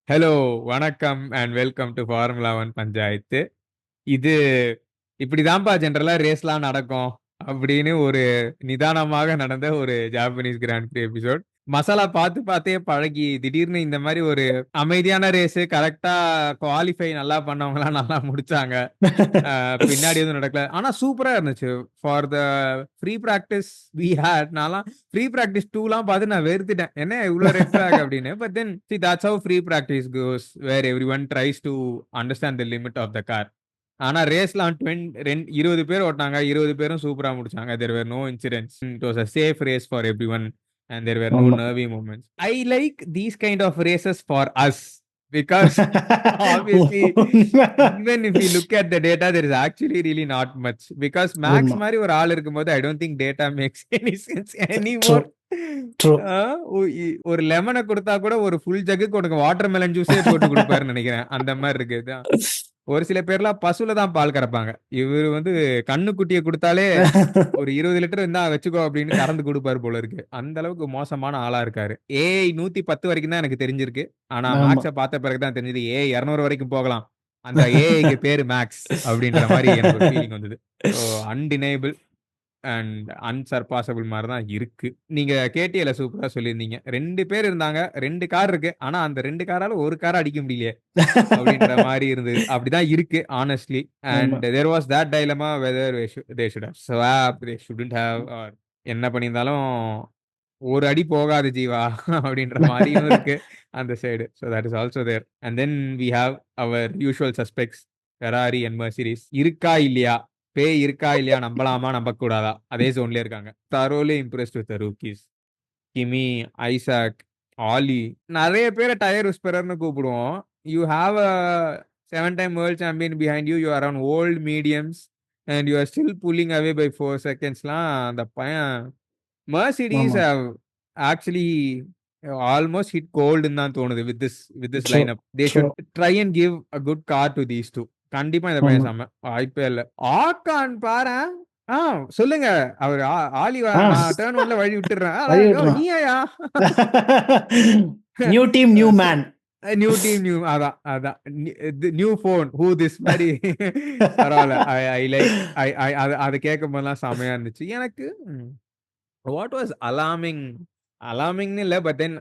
Hello, வணக்கம் and welcome to formula 1 panchayat. இது இப்படிதான்ப்பா ஜெனரலா ரேஸ்லாம் நடக்கும் அப்படின்னு ஒரு நிதானமாக நடந்த ஒரு ஜாப்பனீஸ் கிராண்ட் பிரீ எபிசோட். மசாலா பார்த்து பார்த்தே பழகி திடீர்னு இந்த மாதிரி ஒரு அமைதியான ரேஸ் கரெக்டா குவாலிஃபை நல்லா பண்ணவங்கலாம் நல்லா முடிச்சாங்க. பின்னாடி எதுவும் நடக்கல. ஆனா சூப்பரா இருந்துச்சு. For the free practice we had. நான்லாம் ஃப்ரீ பிராக்டிஸ் 2லாம் பார்த்து நான் வெறுத்துட்டேன். என்ன இவ்ளோ ரெட் ஃபிளாக் அப்படின்னு. But then see that's how free practice goes where everyone tries to understand the limit of the car. ஆனா ரேஸ்லாம் 20 பேர் ஓட்டினாங்க. 20 பேரும் சூப்பரா முடிச்சாங்க. There were no incidents. It was a safe race for everyone and there were no ஆமா. nervy moments. I like these kind of races for us because obviously even if we look at the data there is actually really not much because max உண்மை. மாதிரி ஒரு ஆள் இருக்கும்போது I don't think data makes any sense True. anymore. True. ஒரு லெமனை கொடுத்தா கூட ஒரு ஃபுல் ஜக்குக்கு உனக்கு வாட்டர் மெலன் ஜூஸே போட்டு கொடுப்பாருன்னு நினைக்கிறேன். அந்த மாதிரி இருக்குது. ஒரு சில பேர்லாம் பசுல தான் பால் கறப்பாங்க. இவரு வந்து கண்ணுக்குட்டியை கொடுத்தாலே ஒரு 20 லிட்டர் இருந்தா வச்சுக்கோ அப்படின்னு கறந்து கொடுப்பாரு போல இருக்கு. அந்த அளவுக்கு மோசமான ஆளா இருக்காரு. ஏஐ 110 வரைக்கும் தான் எனக்கு தெரிஞ்சிருக்கு. ஆனா ஆமா. மேக்ஸ பார்த்த பிறகுதான் தெரிஞ்சது ஏஐ 200 வரைக்கும் போகலாம். அந்த ஏஐக்கு பேரு மேக்ஸ் அப்படின்ற மாதிரி எனக்கு ஒரு ஃபீலிங் வந்தது. ஸோ அன்டினைபிள் அண்ட் அன்சர்பாசபிள் மாதிரி தான் இருக்கு. நீங்க கேடிஎல சூப்பரா சொல்லியிருந்தீங்க. 2 பேர் இருந்தாங்க. 2 கார் இருக்கு. ஆனா அந்த 2 காரால ஒரு கார அடிக்க முடியலையே அப்படின்ற மாதிரி இருந்தது. அப்படிதான் இருக்கு ஹானஸ்ட்லி. ஆமா. And there was that dilemma whether they should have swap, they shouldn't have, or என்ன பண்ணியிருந்தாலும் ஒரு அடி போகாது ஜீவா அப்படின்ற மாதிரியும் இருக்கு அந்த side. So that is also there. And then we have our usual suspects Ferrari and Mercedes. இருக்கா இல்லையா, பேய் இருக்கா இல்லையா, நம்பலாமா நம்பக்கூடாதா, அதே ஜோன்ல இருக்காங்க. Thoroughly impressed with rookies. Kimi, Isack, Ollie, நிறைய பேரை டயர் விஸ்பரர்னு கூப்பிடுவோம். You have a 7-time world champion behind you. You are on old mediums and you are still pulling away by 4 செகண்ட்ஸ்லாம் அந்த பையன் Mercedes ஆமா. have actually almost hit gold ன்னு தான் தோணுது with this True. lineup. They True. should try and give a good car to these two. கண்டிப்பா இந்த பையன் ஆமா. செம்ம. வாய்ப்பே இல்ல. ஆக்கான் பாரேன். சொல்லுங்க. அவர் ஆலி ஆ, நான் டர்ன் 1ல வழி விட்டுறேன். வழி விட்டுருவான். நீயா? New team new man. New team new அதான் நியூ போன் ஹூ திஸ் மாதிரி பரவாயில்ல. ஐ லைக் அதை கேட்கும் போதெல்லாம் செமையா இருந்துச்சு எனக்கு. What was alarming இல்ல, but then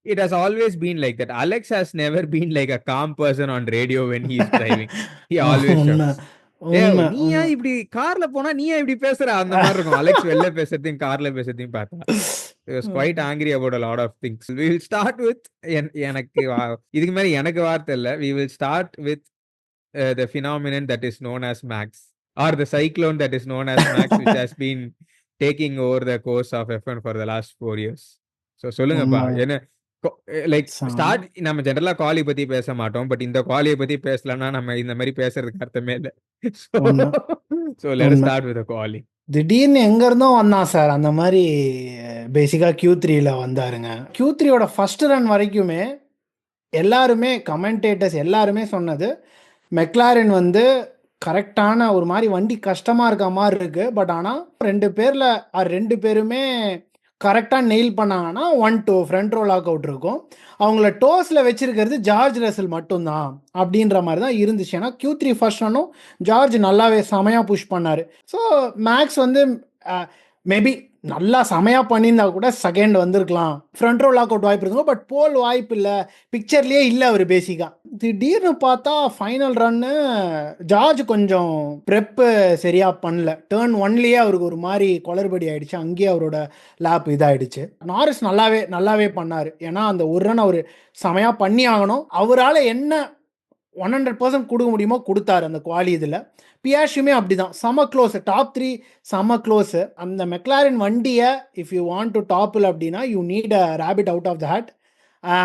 it has always been like that. Alex has never been like a calm person on radio when he is driving. He always உண்மை. shouts. உண்மை. நீ ஏன் உண்மை. இப்படி கார்ல போனா நீ ஏன் இப்படி பேசுற அந்த மாதிரி இருக்கும். அலெக்ஸ் வெளில பேசுறதையும் கார்ல பேசுறதையும் பார்த்தா he was quite angry about a lot of things. We will start with எனக்கு இதுக்கு மேல எனக்கு வார்த்தை இல்ல. We will start with the phenomenon that is known as Max, or the cyclone that is known as Max, which has been taking over the course of F1 for the last 4 years. So சொல்லுங்கப்பா. உண்மை. என்ன like செம. Start நம்ம ஜெனரலா குவாலி பத்தி பேச மாட்டோம். But இந்த குவாலியை பத்தி பேசலன்னா நம்ம இந்த மாதிரி பேசுறதுக்கு அர்த்தமே இல்லை. உண்மை. So let us உண்மை. start with the quali. திடீர்னு எங்க இருந்தோ வந்தான் சார். அந்த மாதிரி பேசிக்கா Q3ல வந்தாருங்க. Q3யோட ஃபர்ஸ்ட் ரன் வரைக்குமே எல்லாருமே கமெண்டேட்டர்ஸ் எல்லாருமே சொன்னது மெக்லாரன் வந்து கரெக்டான ஒரு மாதிரி வண்டி கஷ்டமா இருக்க மாதிரி இருக்கு. பட் ஆனால் 2 பேர்ல 2 பேருமே கரெக்டாக நெயில் பண்ணாங்கன்னா 1-2 ஃப்ரண்ட் ரோ லாக் அவுட் இருக்கும். அவங்கள டோஸில் வச்சிருக்கிறது ஜார்ஜ் ரசல் மட்டும்தான் அப்படின்ற மாதிரி தான் இருந்துச்சு. ஏன்னா Q3 ஃபர்ஸ்ட் ரன்னும் ஜார்ஜ் நல்லாவே செமையாக புஷ் பண்ணார். ஸோ மேக்ஸ் வந்து மேபி நல்லா செமையாக பண்ணியிருந்தா கூட செகண்ட் வந்திருக்கலாம், ஃப்ரண்ட் ரோ லாக் அவுட் வாய்ப்பு இருக்குங்க. பட் போல் வாய்ப்பு இல்லை, பிக்சர்லேயே இல்லை அவர் பேசிக்காக. திடீர்னு பார்த்தா ஃபைனல் ரன்னு ஜார்ஜ் கொஞ்சம் ப்ரெப்பு சரியாக பண்ணல. டேர்ன் 1லேயே அவருக்கு ஒரு மாதிரி குளறுபடி ஆயிடுச்சு. அங்கேயே அவரோட லேப் இதாகிடுச்சு. நாரிஸ் நல்லாவே பண்ணார். ஏன்னா அந்த ஒரு ரன் அவர் செமையாக பண்ணி ஆகணும். அவரால் என்ன 100% கொடுக்க முடியுமோ கொடுத்தாரு அந்த குவாலி. இதில் பியாஷுமே அப்படிதான், செம க்ளோஸ், டாப் 3 செம க்ளோஸ். அந்த மெக்லாரன் வண்டியை இஃப் யூ வாண்ட் டு டாப்பில் அப்படின்னா you need a rabbit out of the hat.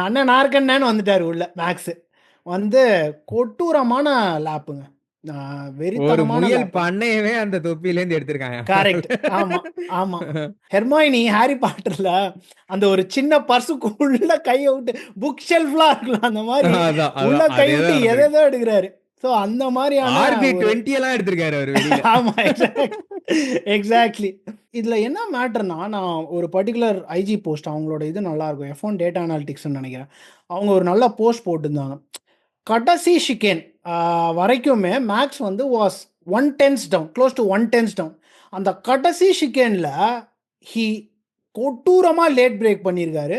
அண்ணன் நார்கண்ணன்னு வந்துட்டார் உள்ள. மேக்ஸ் வந்து கொட்டூரமான லேப்புங்க, ஒரு வெறித்தனமான முயல் லேப். பண்ணையவே அந்த தொப்பிலேருந்து எடுத்திருக்காங்க. கரெக்ட். ஆமா ஆமா. ஹெர்மாயினி ஹாரி பாட்டர்ல அந்த ஒரு சின்ன பர்சுக்குள்ள கையை விட்டு புக் ஷெல்ஃப்லாம் இருக்கலாம், அந்த மாதிரி அதான் உள்ள கை அதேதான் விட்டு நடந்திருக்கு. எதோ எடுக்கிறாரு. ஸோ அந்த மாதிரியான ஆர்பி ஒரு 20 எல்லாம் எடுத்திருக்காரு அவர் வெளியில. ஆமா எக்ஸாக்ட்லி. இதுல என்ன மேட்டர்னா, நான் ஒரு பர்ட்டிகுலர் ஐஜி போஸ்ட் அவங்களோட இது நல்லா இருக்கும். F1 டேட்டா அனாலிட்டிக்ஸ்னு நினைக்கிறேன். அவங்க ஒரு நல்ல போஸ்ட் போட்டிருந்தாங்க. கடைசி ஷிகேன் வரைக்குமே மேக்ஸ் வந்து was 1/10 down, close to 1/10 down. அந்த கடைசி ஷிகேனில் ஹி கொடூரமாக லேட் பிரேக் பண்ணியிருக்காரு.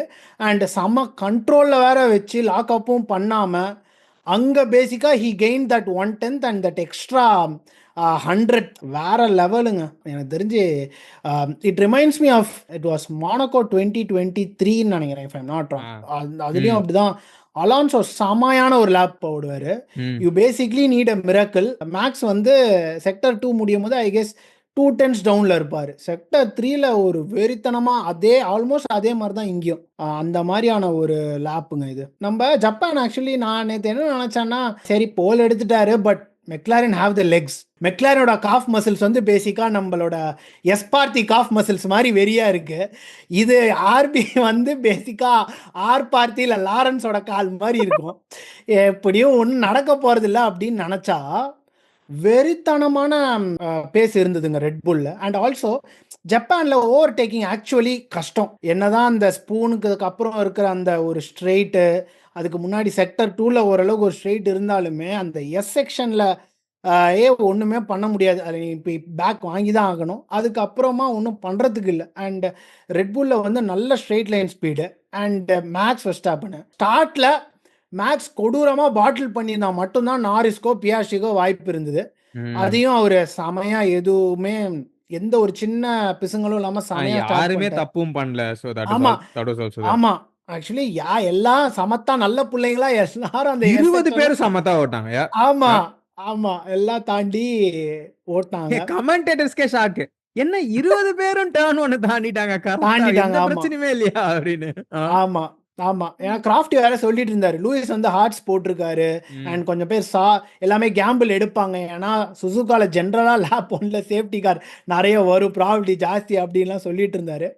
அண்ட் செம்ம கண்ட்ரோலில் வேற வச்சு லாக்அப்பும் பண்ணாமல் அங்கே பேசிக்காக he gain that 1/10 and that extra 100 வேற லெவலுங்க. எனக்கு தெரிஞ்சு it reminds me of it was Monaco 2023 நினைக்கிறேன், இஃப் ஐம் நாட் ராங். அதுலேயும் அப்படிதான் அலான்சோ செமையான ஒரு லேப் போடுவார். You basically need a miracle. Max வந்து செக்டர் 2 முடியும் போது ஐ கெஸ் 2/10 டவுனில் இருப்பார். செக்டர் 3ல ஒரு வெறித்தனமாக அதே ஆல்மோஸ்ட் அதே மாதிரி தான் இங்கேயும் அந்த மாதிரியான ஒரு லேப்புங்க இது. நம்ம ஜப்பான் ஆக்சுவலி நான் நேற்று என்ன நினச்சேன்னா, சரி போல் எடுத்துட்டாரு, but McLaren have the legs. மெக்லாரனோட காஃப் மசில்ஸ் வந்து பேசிக்காக நம்மளோட எஸ்பார்த்தி காஃப் மசில்ஸ் மாதிரி வெறியா இருக்கு. இது ஆர்பி வந்து பேசிக்காக ஆர் பார்த்தி இல்லை லாரன்ஸோட கால் மாதிரி இருக்கும். எப்படியும் ஒன்றும் நடக்க போகிறதில்ல அப்படின்னு நினச்சா வெறித்தனமான பேஸ் இருந்ததுங்க ரெட் புல்ல. அண்ட் ஆல்சோ ஜப்பானில் ஓவர் டேக்கிங் ஆக்சுவலி கஷ்டம். என்னதான் அந்த ஸ்பூனுக்கு அப்புறம் இருக்கிற அந்த ஒரு ஸ்ட்ரெயிட்டு, அதுக்கு முன்னாடி செக்டர் 2ல ஓரளவுக்கு ஒரு ஸ்ட்ரெயிட் இருந்தாலுமே அந்த எஸ் செக்ஷனில் ஒன்றுமே பண்ண முடியாது. அது இப்போ பேக் வாங்கி தான் ஆகணும். அதுக்கப்புறமா ஒன்றும் பண்ணுறதுக்கு இல்லை. அண்ட் ரெட்புல்ல வந்து நல்ல straight line speed. And Max Verstappen ஸ்டார்ட்ல மேக்ஸ் கொடூரமாக பாட்டில் பண்ணியிருந்தா மட்டும்தான் நாரிஸ்கோ பியாஷிக்கோ வாய்ப்பு இருந்தது. அதையும் அவர் செமையா எதுவுமே எந்த ஒரு சின்ன பிசுங்களும் இல்லாமல் செமையா ஸ்டார்ட் யாருமே பண்ணிட்டார். தப்பும் பண்ணல. ஸோ தட் இஸ் ஆமா தட் வாஸ் ஆல்சோ தேர். ஆமா ஆக்சுவலி எல்லாம் சமத்தா நல்ல பிள்ளைங்களா எல்லாரும் அந்த 20 பேரும் சமத்தா ஓட்டாங்க. ஆமா ஆமா எல்லாம் தாண்டி ஓட்டாங்க. கமெண்டேட்டர்ஸ்க்கே ஷாக்கு. என்ன 20 பேரும் டர்ன் ஒன்னு தாண்டிட்டாங்க, கரெக்டா தாண்டிட்டாங்க. எந்த ஆமா பிரச்சனையுமே இல்லையா அப்படின்னு. ஆமா ஆமா ஏன்னா கிராஃப்ட் வேற சொல்லிட்டு இருந்தாரு, லூயிஸ் வந்து ஹார்ட்ஸ் போட்டிருக்காரு. அண்ட் கொஞ்சம் பேர் எல்லாமே கேம்பிள் எடுப்பாங்க. ஏன்னா சுசுகால ஜென்ரலா லேப் ஒன்ல சேஃப்டி கார் நிறைய வரும், ப்ராபபிலிட்டி ஜாஸ்தி அப்படின்லாம் சொல்லிட்டு இருந்தாரு.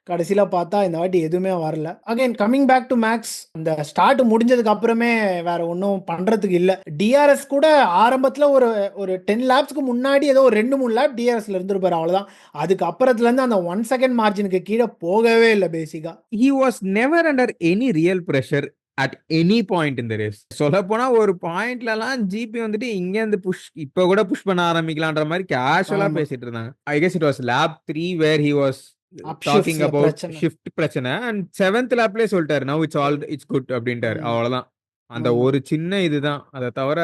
கடைசியில் பார்த்தா இந்த வாட்டி எதுவுமே வரல. Again coming back to Max, இந்த ஸ்டார்ட் முடிஞ்சதுக்கு அப்புறமே வேற ஒன்றும் பண்றதுக்கு இல்லை. டிஆர்எஸ் கூட ஆரம்பத்தில் ஒரு ஒரு 10 லேப்ஸ்க்கு முன்னாடி ஏதோ ஒரு 2-3 லேப் டிஆர்எஸ்ல இருந்திருப்பாரு, அவ்வளோதான். அதுக்கு அப்புறத்துல இருந்து அந்த 1 செகண்ட் மார்ஜினுக்கு கீழே போகவே இல்லை பேசிக்கா. He was never under any real pressure at any point in the race. சொல்ல போனா ஒரு பாயிண்ட்லலாம் ஜிபி வந்துட்டு இங்க இருந்து இப்ப கூட புஷ் பண்ண ஆரம்பிக்கலான்ற மாதிரி கேஷுவலா பேசிட்டு இருந்தாங்க. I guess it was lap 3 where he was talking about shift பிரச்சனை. அண்ட் 7th லேப்லயே சொல்லிட்டாரு, now it's good அப்படின்ட்டாரு. அவ்வளவுதான். அந்த ஒரு சின்ன இதுதான், அதை தவிர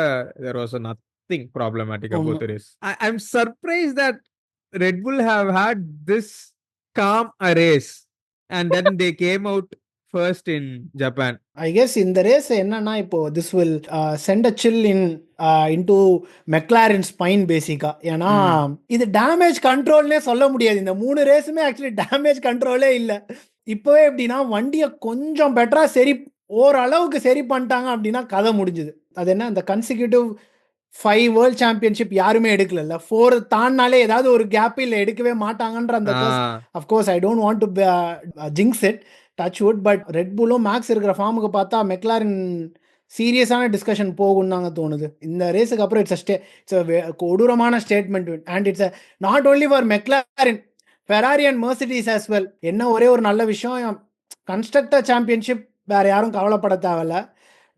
there was nothing problematic about the race. I'm surprised that Red Bull have had this calm a race and then they came out first in Japan. I guess இந்த race என்னன்னா, இப்போ this will send a chill into McLaren spine பேசிக்கா. ஏன்னா இது damage கண்ட்ரோல்னே சொல்ல முடியாது. இந்த 3 ரேஸுமே actually damage கண்ட்ரோலே இல்லை. இப்போவே எப்படின்னா வண்டியை கொஞ்சம் பெட்டரா ஓரளவுக்கு சரி பண்ணிட்டாங்க அப்படின்னா கதை முடிஞ்சுது. அது என்ன, அந்த கன்சிக்யூட்டிவ் 5 வேர்ல்ட் சாம்பியன்ஷிப் யாருமே எடுக்கல. 4 தாண்டினாலே ஏதாவது ஒரு கேப் இல்லை எடுக்கவே மாட்டாங்கன்ற அந்த of course I don't want to jinx it, touch wood. But ரெட் புல்லும் மேக்ஸ் இருக்கிற ஃபார்முக்கு பார்த்தா மெக்லாரன் சீரியஸான டிஸ்கஷன் போகும்னு தாங்க தோணுது. இந்த ரேஸுக்கு அப்புறம் இட்ஸ் கொடூரமான statement. And it's not only for McLaren, Ferrari and Mercedes as well. என்ன ஒரே ஒரு நல்ல விஷயம், கன்ஸ்ட்ரக்டர் சாம்பியன்ஷிப் வேற யாரும் கவலைப்பட தேவையில்ல,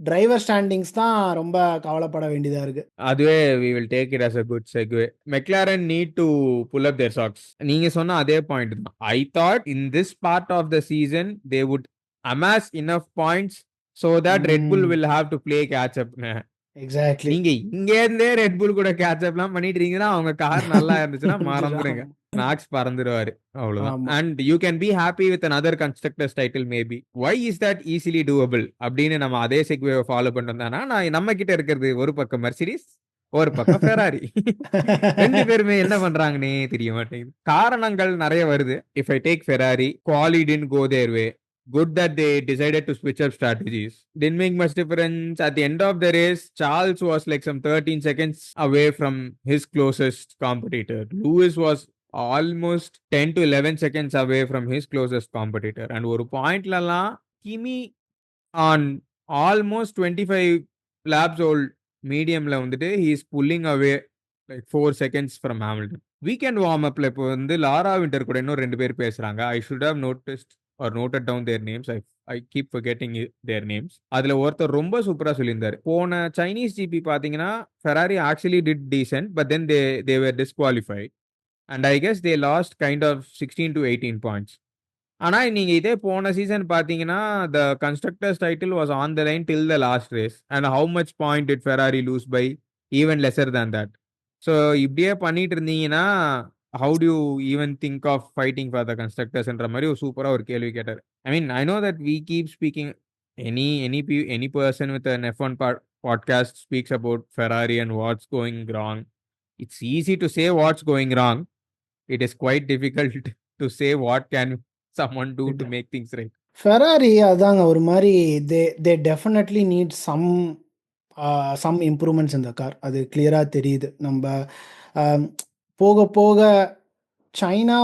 டிரைவர் ஸ்டாண்டிங்ஸ் தான் ரொம்ப கவலைப்பட வேண்டியதா இருக்கு. அதுவே we will take it as a good segue. McLaren need to pull up their socks. நீங்க சொன்ன அதே பாயிண்ட் தான். I thought in this part of the season they would amass enough points so that Red Bull will have to play catch up. Exactly. நீங்க இங்க இருந்தே red புல் கூட catch அப்லாம் பண்ணிட்டு இருக்கீங்கன்னா அவங்க கார் நல்லா இருந்துச்சுன்னா மறந்துருங்க, மேக்ஸ் பறந்துடுவாரு, அவ்வளவுதான். And you can be happy with another constructors title maybe. why is that easily doable அப்படின்னு நம்ம அதே செக்வேவை ஃபாலோ பண்ணிட்டு வந்தானா, நான் நம்ம கிட்ட இருக்கிறது ஒரு பக்கம் மெர்சிடிஸ், ஒரு பக்கம் ஃபெராரி. 2 பேருமே என்ன பண்றாங்கன்னே தெரிய மாட்டேங்குது. காரணங்கள் நிறைய வருது. If I take Ferrari, quali didn't go their way. Good that they decided to switch up strategies. Didn't make much difference. At the end of the race, Charles was like some 13 seconds away from his closest competitor. Lewis was almost 10 to 11 seconds away from his closest competitor. And ஒரு பாயிண்ட்லலாம் Kimi on almost 25 laps old மீடியம்ல வந்துட்டு he is pulling away like 4 seconds from Hamilton. Weekend வார்ம் அப்ல இப்போ வந்து Laura winter கூட இன்னும் 2 பேர் பேசுறாங்க. I should have noticed or noted down their names. I keep forgetting their names. அதுல ஒருத்தர் ரொம்ப சூப்பரா சொல்லியிருந்தாரு. போன சைனீஸ் ஜிபி பாத்தீங்கன்னா Ferrari actually did decent but then they were disqualified and I guess they lost kind of 16 to 18 points. ஆனா நீங்க இதே போன சீசன் பாத்தீங்கன்னா the constructors title was on the line till the last race and how much point did Ferrari lose by even lesser than that. So இப்படியே பண்ணிட்டு இருந்தீங்கன்னா how to even think of fighting for the கன்ஸ்ட்ரக்டர்ஸ்ன்ற மாதிரி ஒரு சூப்பரா ஒரு கேள்வி கேட்டார். I mean I know that we keep speaking any person with an F1 podcast speaks about Ferrari and what's going wrong. It's easy to say watts going wrong. It is quite difficult to say what can someone do to make things right. Ferrari அதாங்க ஒரு மாதிரி they definitely need some improvements இந்த car. அது கிளியராக தெரியுது. நம்ம போக போக சைனா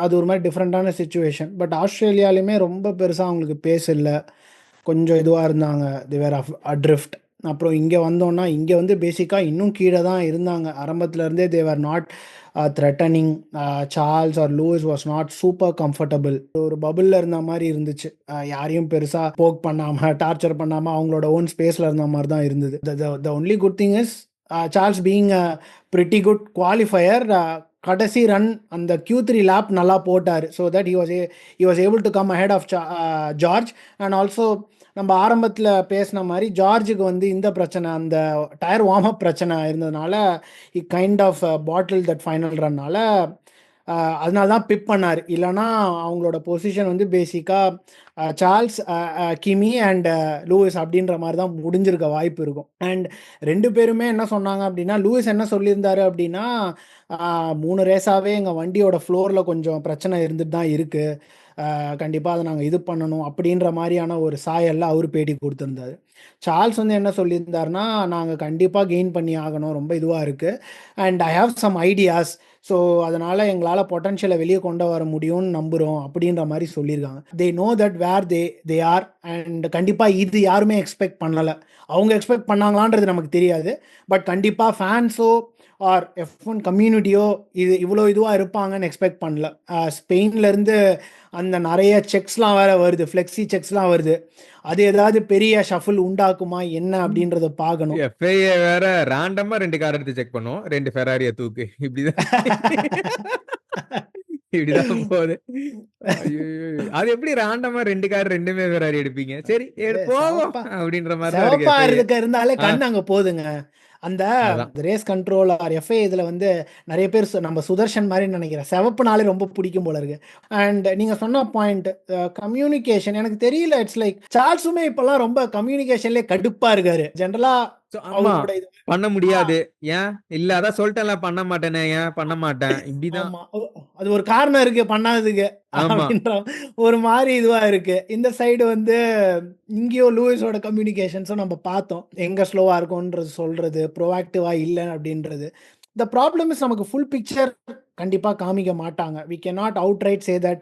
அது ஒரு மாதிரி டிஃப்ரெண்ட்டான சுச்சுவேஷன். பட் ஆஸ்திரேலியாலையுமே ரொம்ப பெருசாக அவங்களுக்கு பேஸ் இல்லை, கொஞ்சம் இதுவாக இருந்தாங்க. தி வேர் அட்ரிஃப்ட். அப்புறம் இங்கே வந்தோன்னா இங்கே வந்து பேசிக்காக இன்னும் கீழே தான் இருந்தாங்க ஆரம்பத்துலேருந்தே. They are not threatening. Charles or Lewis was not super comfortable. ஒரு பபுளில் இருந்த மாதிரி இருந்துச்சு. யாரையும் பெருசாக போக் பண்ணாமல் டார்ச்சர் பண்ணாமல் அவங்களோட ஓன் ஸ்பேஸில் இருந்த மாதிரி தான் இருந்தது. The only good thing is Charles being a pretty good qualifier. கடைசி ரன் அந்த Q3 லேப் நல்லா போட்டார். So that he was able to come ahead of George. And also நம்ம ஆரம்பத்தில் பேசின மாதிரி ஜார்ஜுக்கு வந்து இந்த பிரச்சனை, அந்த டயர் வார்ம் அப் பிரச்சனை இருந்ததுனால kind of battle that final ரன்னால் அதனால தான் பிப் பண்ணார். இல்லைனா அவங்களோட பொசிஷன் வந்து பேசிக்காக சார்ல்ஸ், கிமி அண்ட் லூயிஸ் அப்படின்ற மாதிரி தான் முடிஞ்சிருக்க வாய்ப்பு இருக்கும். அண்ட் 2 பேருமே என்ன சொன்னாங்க அப்படின்னா, லூயிஸ் என்ன சொல்லியிருந்தாரு அப்படின்னா, 3 ரேஸாகவே எங்கள் வண்டியோட ஃப்ளோரில் கொஞ்சம் பிரச்சனை இருந்துட்டு தான் இருக்குது, கண்டிப்பாக அதை நாங்கள் இது பண்ணணும் அப்படின்ற மாதிரியான ஒரு சாயல்ல அவர் பேட்டி கொடுத்துருந்தாரு. சார்ல்ஸ் வந்து என்ன சொல்லியிருந்தாருன்னா, நாங்கள் கண்டிப்பாக கெயின் பண்ணி ஆகணும், ரொம்ப இதுவாக இருக்குது, and I have some ideas, so அதனால் எங்களால் பொட்டன்ஷியலை வெளியே கொண்டு வர முடியும்னு நம்புகிறோம் அப்படின்ற மாதிரி சொல்லியிருக்காங்க. They know that where they are. And கண்டிப்பாக இது யாருமே எக்ஸ்பெக்ட் பண்ணலை. அவங்க எக்ஸ்பெக்ட் பண்ணாங்களான்றது நமக்கு தெரியாது. பட் கண்டிப்பாக ஃபேன்ஸோ ஆர் F1 கம்யூனிட்டியோ இவ்வளோ இதுவாக இருப்பாங்கன்னு எக்ஸ்பெக்ட் பண்ணல. ஸ்பெயின்லேருந்து அந்த நிறைய செக்ஸ்லாம் வேறு வருது, ஃப்ளெக்ஸி செக்ஸ்லாம் வருது. அது ஏதாவது பெரிய ஷஃபிள் உண்டாக்குமா என்ன அப்படின்றத பார்க்கணும். FIA வேற ரேண்டமா 2 கார் எடுத்து செக் பண்ணும், 2 ஃபெராரியை தூக்கு, இப்படிதான் இப்படிதான் போகுது. அது எப்படி ரேண்டமா 2 கார் 2மே ஃபெராரி எடுப்பீங்க? சரி போவோம் அப்படின்ற மாதிரி தான் இருக்கு. செவப்பா இருந்தாலே கண் அங்கே போதுங்க. அந்த அதான் ரேஸ் கண்ட்ரோல் ஆர் எஃப்ஐ இதில் வந்து நிறைய பேர் நம்ம சுதர்ஷன் மாதிரி நினைக்கிறேன், செவப்புனாலே ரொம்ப பிடிக்கும் போல இருக்கு. அண்ட் நீங்கள் சொன்ன பாயிண்ட் கம்யூனிகேஷன் எனக்கு தெரியல. இட்ஸ் லைக் சார்ல்ஸுமே இப்போல்லாம் ரொம்ப கம்யூனிகேஷன்லேயே கடுப்பாக இருக்காரு ஜென்ரலாக. ஆமா பண்ண முடியாது, ஏன் இல்ல அதான் சொல்லிட்டேன்ல பண்ண மாட்டேனே, ஏன் பண்ண மாட்டேன், இப்படிதான். ஆமா, அது ஒரு காரணம் இருக்கு பண்ணாததுக்கு அப்படின்ற ஒரு மாதிரி இதுவா இருக்கு. இந்த சைடு வந்து இங்கேயோ லூயிஸோட கம்யூனிகேஷன்ஸும் நம்ம பார்த்தோம், எங்க ஸ்லோவா இருக்கும்ன்றது சொல்றது, ப்ரோஆக்டிவா இல்லை அப்படின்றது. த ப்ராப்ளம் இஸ் நமக்கு ஃபுல் பிக்சர் கண்டிப்பாக காமிக்க மாட்டாங்க. We can not outright say that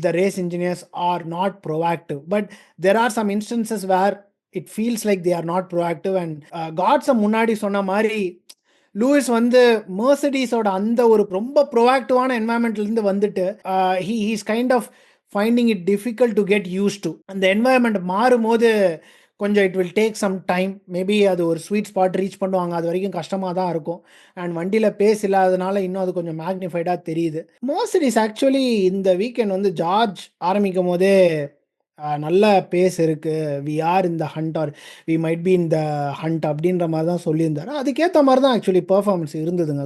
the race engineers are not proactive, but there are some instances where it feels like they are not proactive. And காட்ஸை முன்னாடி சொன்ன மாதிரி Lewis வந்து மெர்சிடிஸோட அந்த ஒரு ரொம்ப ப்ரோஆக்டிவான என்வாயன்மெண்ட்லேருந்து வந்துட்டு he's kind of finding it difficult to get used to. அந்த என்வாயன்மெண்ட் மாறும்போது கொஞ்சம் it will take some time. Maybe அது ஒரு ஸ்வீட் ஸ்பாட் ரீச் பண்ணுவாங்க, அது வரைக்கும் கஷ்டமாக தான் இருக்கும். அண்ட் வண்டியில் பேஸ் இல்லாததுனால இன்னும் அது கொஞ்சம் மேக்னிஃபைடாக தெரியுது. மெர்சிடிஸ் ஆக்சுவலி இந்த வீக்கெண்ட் வந்து ஜார்ஜ் ஆரம்பிக்கும் போதே நல்ல பேஸ் இருக்குது, வி ஆர் இந்த hunt or we might be இந்த ஹண்ட் அப்படின்ற மாதிரி தான் சொல்லியிருந்தாரு. அதுக்கேற்ற மாதிரி தான் ஆக்சுவலி பர்ஃபார்மன்ஸ் இருந்ததுங்க.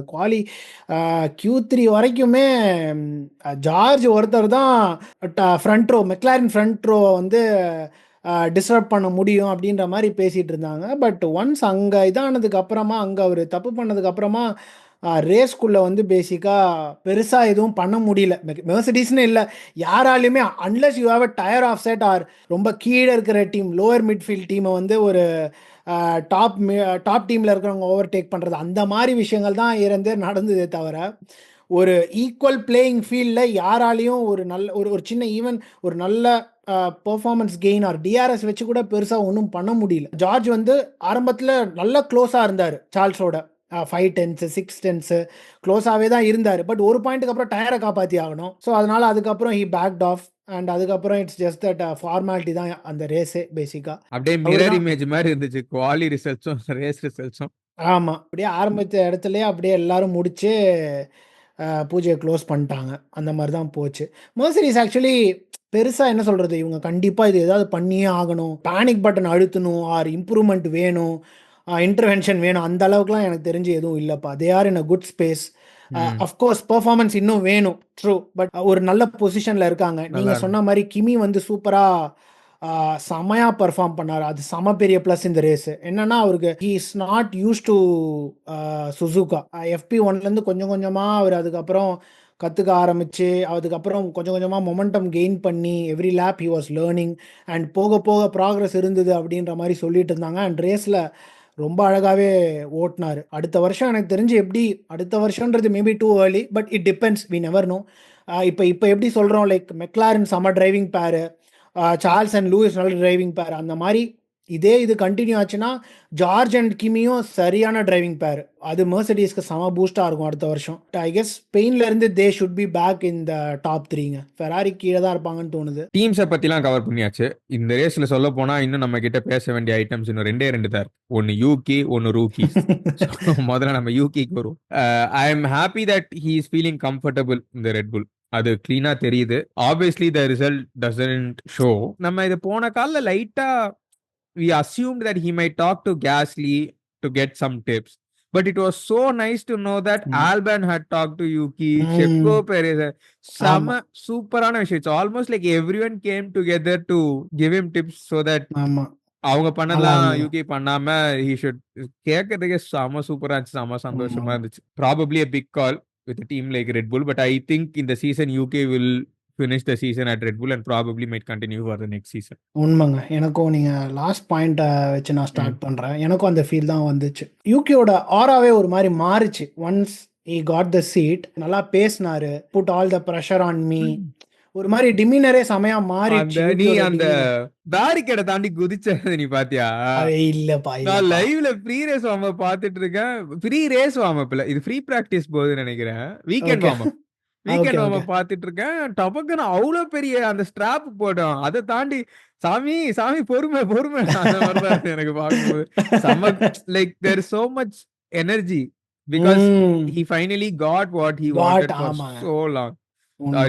Q3 வரைக்குமே ஜார்ஜ் ஒருத்தர் தான் ஃப்ரண்ட் ரோ, மெக்லாரின் ஃப்ரண்ட் ரோ வந்து டிஸ்டர்ப் பண்ண முடியும் அப்படின்ற மாதிரி பேசிகிட்டு இருந்தாங்க. பட் ஒன்ஸ் அங்கே இதானதுக்கு அப்புறமா, அங்கே அவர் தப்பு பண்ணதுக்கப்புறமா ரேஸ்குள்ளே வந்து பேசிக்காக பெருசாக எதுவும் பண்ண முடியல. மெர்சிடிஸ்னு இல்லை, யாராலையுமே unless you have a tyre of set or ரொம்ப கீழே இருக்கிற டீம், லோவர் மிட்ஃபீல்ட் டீமை வந்து ஒரு டாப் டீமில் இருக்கிறவங்க ஓவர்டேக் பண்ணுறது, அந்த மாதிரி விஷயங்கள் தான் நடந்ததே தவிர ஒரு ஈக்குவல் பிளேயிங் ஃபீல்டில் யாராலையும் ஒரு நல்ல ஒரு சின்ன ஈவன் ஒரு நல்ல பெர்ஃபார்மன்ஸ் கெயின் ஆர் டிஆர்எஸ் வச்சு கூட பெருசாக ஒன்றும் பண்ண முடியல. ஜார்ஜ் வந்து ஆரம்பத்தில் நல்லா க்ளோஸாக இருந்தார் சார்ல்ஸோட. 5 டென்ஸு 6 டென்ஸு க்ளோஸாகவே தான் இருந்தார். பட் ஒரு பாயிண்ட்டுக்கு அப்புறம் டயரை காப்பாற்றி ஆகணும். ஸோ அதனால் அதுக்கப்புறம் ஹி பேக்ட் ஆஃப். அண்ட் அதுக்கப்புறம் இட்ஸ் ஜஸ்ட் தட் ஃபார்மாலிட்டி தான் அந்த ரேஸே பேசிக்காக. அப்படியே அவர் மிரர் தான். இமேஜ் மாதிரி இருந்துச்சு குவாலி ரிசல்ட்ஸும் ரேஸ் ரிசல்ட்ஸும். ஆமாம், அப்படியே ஆரம்பித்த இடத்துலயே அப்படியே எல்லாரும் முடிச்சு பூஜையை க்ளோஸ் பண்ணிட்டாங்க. அந்த மாதிரி தான் போச்சு. மெர்சிடிஸ் ஆக்சுவலி பெருசாக என்ன சொல்கிறது, இவங்க கண்டிப்பாக இது ஏதாவது பண்ணியே ஆகணும், பேனிக் பட்டன் அழுத்தணும், ஆர் இம்ப்ரூவ்மெண்ட் வேணும், இன்டர்வென்ஷன் வேணும், அந்த அளவுக்குலாம் எனக்கு தெரிஞ்சு எதுவும் இல்லைப்பா. They are in a good space. Of course performance இன்னும் வேணும், ட்ரூ. பட் ஒரு நல்ல பொசிஷனில் இருக்காங்க. நல்லா நீங்கள் சொன்ன மாதிரி கிமி வந்து சூப்பராக செமையாக பெர்ஃபார்ம் பண்ணார். அது செம பெரிய ப்ளஸ் இந்த ரேஸ். என்னன்னா அவருக்கு he is not use to Suzuka. FP1லேருந்து கொஞ்சம் கொஞ்சமாக அவர் அதுக்கப்புறம் கற்றுக்க ஆரம்பித்து அதுக்கப்புறம் கொஞ்சம் கொஞ்சமாக மொமெண்டம் கெயின் பண்ணி every lap he was learning. And போக போக ப்ராக்ரஸ் இருந்தது அப்படின்ற மாதிரி சொல்லிட்டு இருந்தாங்க. அண்ட் ரேஸில் ரொம்ப அழகாகவே ஓட்டினார். அடுத்த வருஷம் எனக்கு தெரிஞ்சு எப்படி, அடுத்த வருஷன்றது maybe too early, but it depends, we never know. இப்போ எப்படி சொல்கிறோம், like McLaren summer driving pair, Charles and Lewis நல்ல டிரைவிங் பேர், அந்த மாதிரி இதே இது கண்டினியூ ஆச்சுன்னா ஜார்ஜ் அண்ட் கிமியும் சரியான டிரைவிங் பேர். அது மெர்சிடிஸ்க்கு செம பூஸ்டாக இருக்கும் அடுத்த வருஷம். ஐ கெஸ் ஸ்பெயின்லேருந்து they should be back in the top 3ங்க. ஃபெராரி கீழே தான் இருப்பாங்கன்னு தோணுது. டீம்ஸை பத்திலாம் கவர் பண்ணியாச்சு. இந்த ரேஸ்ல சொல்ல போனா இன்னும் நம்ம கிட்ட பேச வேண்டிய ஐட்டம்ஸ் இன்னும் ரெண்டே ரெண்டு தான் இருக்கு. ஒன்னு யூகி, ஒன்னு ரூக்கி. முதல்ல நம்ம யூகிக்கு வரும். I am happy that he is feeling comfortable இந்த ரெட் புல். அது கிளீனா தெரியுது. Obviously the result doesn't show. நம்ம இது போன காலில் லைட்டா we assumed that he might talk to Gasly to get some tips. But it was so nice to know that Albon had talked to Yuki, Checo Perez. Sama சூப்பரான விஷயம். It's almost like everyone came together to give him tips so that அவங்க பண்ணலாம் யூகி பண்ணாம he should கேட்கறதுக்கே செம சூப்பரா இருந்துச்சு, செம சந்தோஷமா இருந்துச்சு. Probably a big call with a team like Red Bull, but I think in the season UK will finish the season at Red Bull and probably might continue for the next season. உண்மைங்க. எனக்கும் நீங்கள் last பாயிண்ட்டை வச்சு நான் start பண்ணுறேன். எனக்கும் அந்த feel தான் வந்துச்சு. யூகியோட ஆராவே ஒரு மாதிரி மாறிச்சு. Once he got the seat, நல்லா பேசினாரு, put all the pressure on me, ஒரு மாதிரி டிமினரே செமையா மாறிடுச்சு. நீ அந்த பேரிகேட தாண்டி குதிச்சது நீ பாத்தியா? இல்லப்பா, நான் லைவ்ல ஃப்ரீ ரேஸ் வார்ம் அப் பாத்துட்டு இருக்கேன். ஃப்ரீ ரேஸ் வார்ம் அப் இல்ல, இது ஃப்ரீ பிராக்டிஸ் போகுதுன்னு நினைக்கிறேன். வீக்கெண்ட் வார்ம் அப் பாத்துட்டு இருக்கேன். டபக்குன்னு அவ்வளவு பெரிய அந்த ஸ்ட்ராப் போட்டோம். அதை தாண்டி சாமி சாமி பொறுமை பொறுமை அந்த மாதிரிதான் எனக்கு பார்க்கும்போது செம. Like there is so much energy because he finally got what he wanted for so long.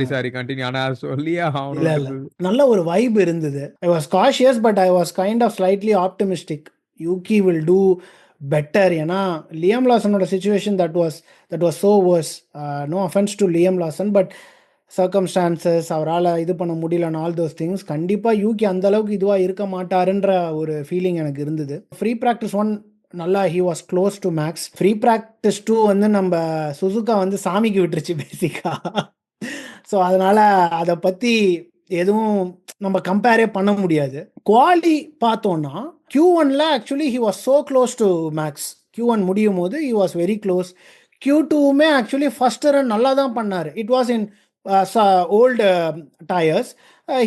Sorry continue. ஆனா சொல்லியே ஆகணும். நல்ல ஒரு வைப் இருந்தது. I was cautious but I was kind of slightly optimistic. Yuki will do better. ஏன்னா Liam லாசனோட situation that was so worse. No offence to Liam Lawson, but circumstances அவரால் இது பண்ண முடியலன்னு ஆல் தோஸ் திங்ஸ். கண்டிப்பாக யூகி அந்த அளவுக்கு இதுவாக இருக்க மாட்டாருன்ற ஒரு ஃபீலிங் எனக்கு இருந்தது. ஃப்ரீ ப்ராக்டிஸ் 1 நல்லா he was close to Max. Free practice 2 வந்து நம்ம சுசுகா வந்து சாமிக்கு விட்டுருச்சு பேசிக்காக. ஸோ அதனால் அதை பற்றி எதுவும் நம்ம கம்பேரே பண்ண முடியாது. குவாலி பார்த்தோன்னா Q1ல actually he was so close to Max. Q1 முடியும் போது ஹி வாஸ் வெரி க்ளோஸ். Q2மே ஆக்சுவலி ஃபர்ஸ்ட் ரன் நல்லா தான் பண்ணார். It was in old tyres.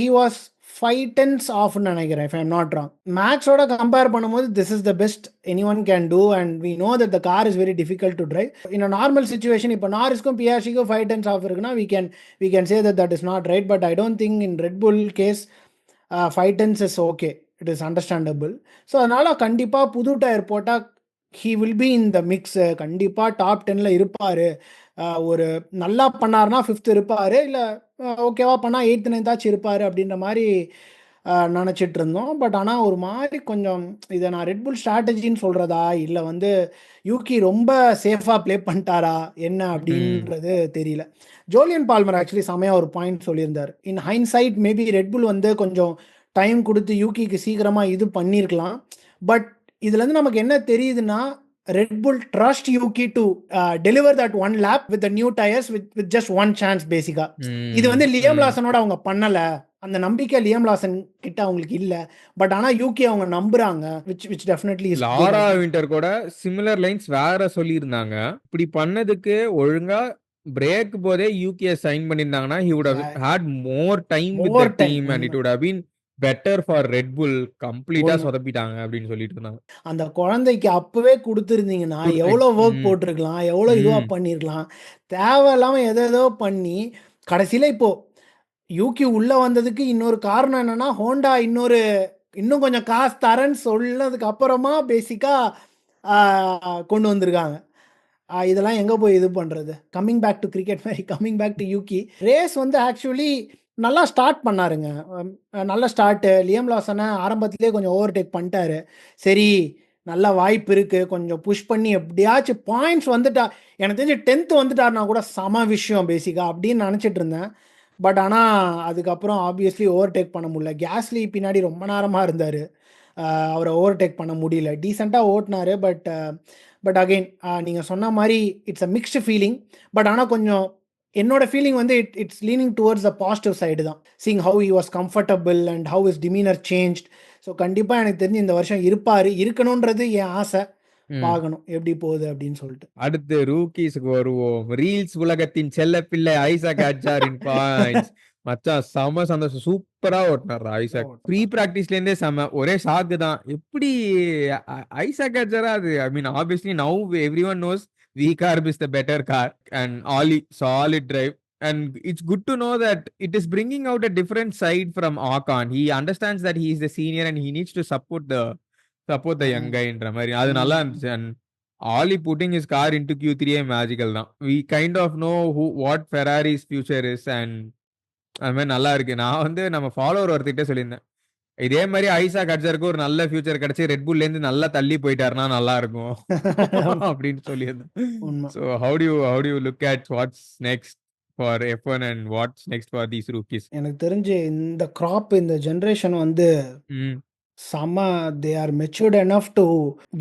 He was 5 tenths ஆஃப்னு நினைக்கிறேன், if I'm not wrong. மேக்ஸோட கம்பேர் பண்ணும்போது this is the best anyone can do and we know that the car is very difficult to drive. In a normal situation, இப்போ நாரிஸ்க்கும் பியாஷிக்கும் 5 tenths of இருக்குன்னா we can say that is not right, but I don't think in Red Bull case 5 tenths is okay. It is understandable. So அதனால் கண்டிப்பாக புது tyre போட்டால் he will be in the mix. கண்டிப்பாக top 10ல இருப்பார். ஒரு நல்லா பண்ணார்னா 5th இருப்பார், இல்லை ஓகேவா பண்ணால் 8th 9th ஆச்சு இருப்பார் அப்படின்ற மாதிரி நினச்சிட்டு இருந்தோம். பட் ஆனால் ஒரு மாதிரி கொஞ்சம் இதை நான் ரெட்புல் ஸ்ட்ராட்டஜின்னு சொல்கிறதா இல்லை வந்து யூகி ரொம்ப சேஃபாக ப்ளே பண்ணிட்டாரா என்ன அப்படின்றது தெரியல. ஜோலியன் பால்மர் ஆக்சுவலி செமையாக ஒரு பாயிண்ட் சொல்லியிருந்தார். இன் ஹைண்ட்சைட் மேபி ரெட்புல் வந்து கொஞ்சம் டைம் கொடுத்து யூகிக்கு சீக்கிரமாக இது பண்ணியிருக்கலாம். பட் இதுலேருந்து நமக்கு என்ன தெரியுதுன்னா Red Bull trust Yuki to deliver that one lap with the new tires with just one chance basically. இது வந்து லியம் லாசனோட அவங்க பண்ணல. அந்த நம்பிக்கை லியம் லாசன் கிட்ட அவங்களுக்கு இல்ல. பட் ஆனா யூகி அவங்க நம்புறாங்க, which definitely is. Laura Winter கூட சிமிலர் லைன்ஸ் வேற சொல்லியிருந்தாங்க. இப்படி பண்ணதுக்கு ஒழுங்கா பிரேக் போதே யூகே சைன் பண்ணியிருந்தாங்கன்னா he would have had more time with the more time. team and it உண்மை. would have been better for Red Bull. கம்ப்ளீட்டா உண்மை. சொதப்பிட்டாங்க அப்படின்னு சொல்லிட்டு இருந்தாங்க. அந்த குழந்தைக்கு அப்பவே குடுத்துருந்தீங்கன்னா, குட் எவ்வளோ வொர்க் ம். போட்டிருக்கலாம், எவ்வளோ இதுவா ம். பண்ணியிருக்கலாம். தேவையில்லாம எதேதோ பண்ணி, கடைசியில இப்போ யூகி உள்ள வந்ததுக்கு இன்னொரு காரணம் என்னன்னா, ஹோண்டா இன்னும் கொஞ்சம் காசு தரேன்னு சொன்னதுக்கு அப்புறமா பேசிக்கா ஆ கொண்டு வந்திருக்காங்க. இதெல்லாம் எங்க போய் இது பண்றது? கம்மிங் பேக் டூ கிரிக்கெட் மாரி coming back to Yuki. Race வந்து ஆக்சுவலி நல்லா ஸ்டார்ட் பண்ணாருங்க. நல்ல ஸ்டார்ட்டு. லியம் லாசன ஆரம்பத்திலேயே கொஞ்சம் ஓவர்டேக் பண்ணிட்டாரு. சரி, நல்ல வாய்ப்பு இருக்கு. கொஞ்சம் புஷ் பண்ணி எப்படியாச்சும் பாயிண்ட்ஸ் வந்துட்டா எனக்கு தெரிஞ்சு 10த் வந்துட்டாருனா கூட செம விஷயம் பேசிக்கா அப்படின்னு நெனச்சிட்டு இருந்தேன். பட் ஆனா, அதுக்கப்புறம் ஆப்வியஸ்லி ஓவர்டேக் பண்ண முடியல. கேஸ்லி பின்னாடி ரொம்ப நேரமா இருந்தாரு. அவர ஓவர்டேக் பண்ண முடியல. டீசென்ட்டா ஓட்டுனாரு. பட் அகைன் நீங்க சொன்ன மாரி it's a mixed feeling. But ஆனா கொஞ்சம் என்னோட ஃபீலிங் வந்து it's leaning towards the positive side தான். Seeing how he was comfortable and how his demeanour changed. So கண்டிப்பா எனக்கு தெரிஞ்சு இந்த வருஷம் இருப்பாரு. இருக்கணுன்றது என் ஆசை. ம். பார்க்கணும் எப்படி போகுது அப்படின்னு சொல்லிட்டு. அடுத்து ரூக்கீஸ்க்கு வருவோம். ரீல்ஸ் உலகத்தின் செல்லப்பிள்ளை ஐசாக் அட்ஜாரின் பாயிண்ட்ஸ். மச்சான் செம சந்தோஷம். சூப்பரா ஓட்டுனார்றா ஐசாக். ப்ரீ பிராக்டிஸ்ல இருந்தே செம. ஒரே ஷாக்கு தான். எப்படி ஐசாக் அட்ஜரா அது? I mean obviously now everyone knows V CARB is the better car and Ollie solid drive. And it's good to know that it is bringing out a different side from Ocon. He understands that he is the senior and he needs to support the young ம். guyன்ற மாதிரி. அது நல்லா ம். இருந்துச்சு. And Ollie putting his car into Q3 magical தான். We kind of know what Ferrari's future is and அது மாதிரி நல்லா இருக்கு. நான் வந்து நம்ம ஃபாலோவர் ஒருத்திட்ட சொல்லியிருந்தேன். இதே மாதிரி ஐசாக் அட்ஜருக்கு ஒரு நல்ல ஃபியூச்சர் கிடைச்சு ரெட் புல்ல இருந்து நல்லா தள்ளி போயிட்டாருன்னா நல்லா இருக்கும் அப்படின்னு சொல்லியிருந்தேன். உண்மை. So how do you look at what's next for F1 and what's next for these rookies? எனக்கு தெரிஞ்சு இந்த கிராப் இந்த ஜெனரேஷன் வந்து ம். செம்ம. They are matured enough to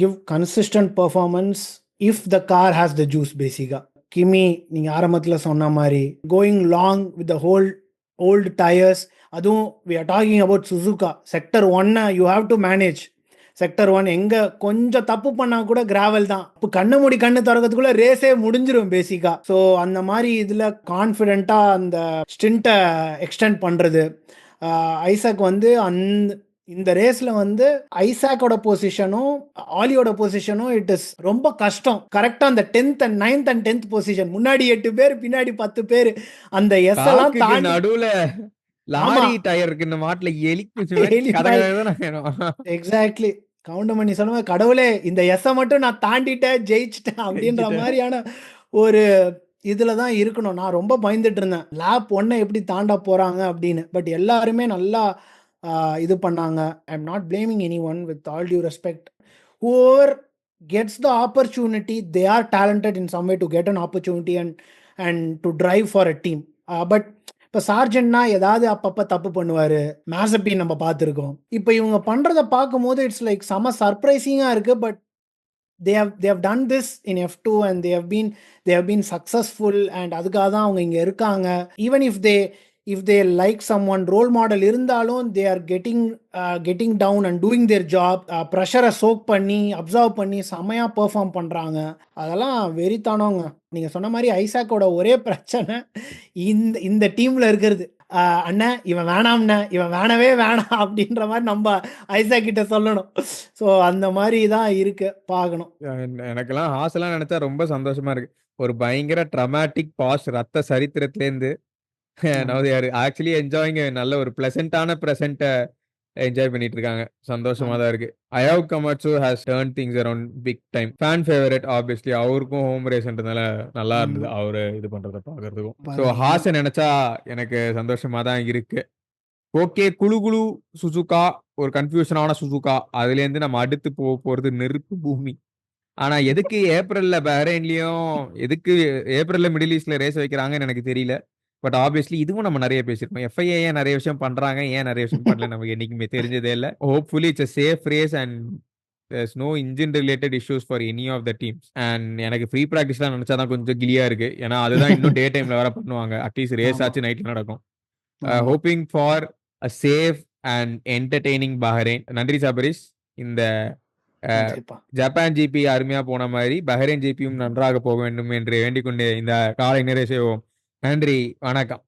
give consistent performance if the car has the juice basically. Kimi நீங்க ஆரம்பத்தில் சொன்ன மாதிரி going long with the whole old tyres. அதுவும் we are talking about Suzuka sector 1 you have to manage. Sector 1 எங்க கொஞ்சம் தப்பு பண்ணா கூட கிராவல் தான். இப்போ கண்ணு மூடி கண்ணு திறக்கிறதுக்குள்ள ரேஸே முடிஞ்சிரும் பேசிக்கா. ஸோ அந்த மாதிரி இதுல கான்ஃபிடென்ட்டா அந்த ஸ்டிண்ட்டை எக்ஸ்டெண்ட் பண்றது. ஐசக் வந்து இந்த ரேஸ்ல வந்து ஐசாக்கோட பொசிஷனும் ஆலியோட பொசிஷனும் இட் இஸ் ரொம்ப கஷ்டம். கரெக்டா அந்த 10th and 9th and 10th position, முன்னாடி 8 பேர் பின்னாடி 10 பேர், அந்த எஸ் எல்லாம் காக்குக்கு தாண்டி. நடுவுல ஆமா. லாரி டயருக்கு இந்த மாட்டுல எலிக்குச்சு மாதிரி எலி கதை மாதிரி. கதை தான் வேணும். எக்ஸாக்ட்லி. கவுண்டமணி சொன்ன கடவுளே இந்த எஸ்ஸை மட்டும் நான் தாண்டிட்டேன் ஜெயிச்சிட்டேன் அப்படின்ற ஜெயிச்சுட்டேன். மாதிரியான ஒரு இதுல தான் இருக்கணும். நான் ரொம்ப பயந்துட்டு இருந்தேன் லேப் 1 எப்படி தாண்ட போறாங்க அப்படின்னு. பட் எல்லாருமே நல்லா இது பண்ணாங்க. I am not blaming anyone with all due respect. Whoever gets the opportunity they are talented in some way to get an opportunity and to drive for a team. But இப்போ சார்ஜென்ட்னா ஏதாவது அப்பப்போ தப்பு பண்ணுவார். மேசப்பி நம்ம பார்த்துருக்கோம். இப்போ இவங்க பண்ணுறத பார்க்கும்போது இட்ஸ் லைக் செம சர்ப்ரைசிங்காக இருக்குது. But they have done this in F2 and they have been successful and அதுக்காக தான் அவங்க இங்க இருக்காங்க. even if they like someone role model இருந்தாலும் they are getting down and doing their job. ப்ரெஷரை சோக் பண்ணி அப்சர்வ் பண்ணி செமையா பெர்ஃபார்ம் பண்றாங்க. அதெல்லாம் வெறித்தானோங்க. நீங்க சொன்ன மாதிரி ஐசாக்கோட ஒரே பிரச்சனை இந்த டீம்ல இருக்கிறது. அண்ணன் இவன் வேணாம்ண்ண, இவன் வேணவே வேணாம் அப்படின்ற மாதிரி நம்ம ஐசாக் கிட்ட சொல்லணும். ஸோ அந்த மாதிரி தான் இருக்கு. பார்க்கணும். எனக்கெல்லாம் ஹாஸ்லாம் நினைச்சா ரொம்ப சந்தோஷமா இருக்கு. ஒரு பயங்கர ட்ரமாட்டிக் பாஸ்ட் ரத்த சரித்திரத்திலேருந்து now ஆமா. they are actually enjoying a நல்ல ஒரு பிளசன்டான பிரசன்ட்டை என்ஜாய் பண்ணிட்டு இருக்காங்க. சந்தோஷமா ஆமா. தான் இருக்கு. Ayao Komatsu has turn things around big time. Fan favourite obviously. அவருக்கும் ஹோம் ரேஸ்ன்றதுனால நல்லா இருந்தது ஆமா. அவரு இது பண்றத பார்க்கறதுக்கும். ஸோ பாருங்க. ஹாஸை நினைச்சா எனக்கு சந்தோஷமா தான் இருக்கு. ஓகே, குழு குழு சுசுகா ஒரு கன்ஃபியூஷனான சுசுகா. அதுலேருந்து நம்ம அடுத்து போறது நெருப்பு பூமி. ஆனா எதுக்கு ஏப்ரல்ல பஹ்ரைன்லயும் எதுக்கு ஏப்ரல்ல மிடில் ஈஸ்ட்ல ரேஸ் வைக்கிறாங்கன்னு எனக்கு தெரியல. பட் ஆப்வியஸ்லி இதுவும் நம்ம நிறைய பேசியிருக்கோம். எஃப்ஐஏ ஏன் நிறைய விஷயம் பண்றாங்க, ஏன் நிறைய விஷயம் பண்ணல நமக்கு என்னைக்குமே தெரிஞ்சதே இல்லை. Hopefully it's a safe race and there's no engine related issues for any of the teams. And எனக்கு ஃப்ரீ ப்ராக்டிஸ்லாம் நினைச்சாதான் கொஞ்சம் கிளியா இருக்கு. ஏன்னா அதுதான் இன்னும் டே டைம்ல வேற பண்ணுவாங்க. அட்லீஸ்ட் ரேஸ் ஆமா. ஆச்சு நைட்ல நடக்கும். ஆமா. Hoping for a safe and entertaining Bahrain. நன்றி சபரிஷ். இந்த கண்டிப்பா. ஜப்பான் ஜிபி அருமையா போன மாதிரி பஹ்ரைன் ஜிபியும் நன்றாக போக வேண்டும் என்று வேண்டிக் கொண்டு இந்த காலை நிறைவு செய்வோம். நன்றி, வணக்கம்.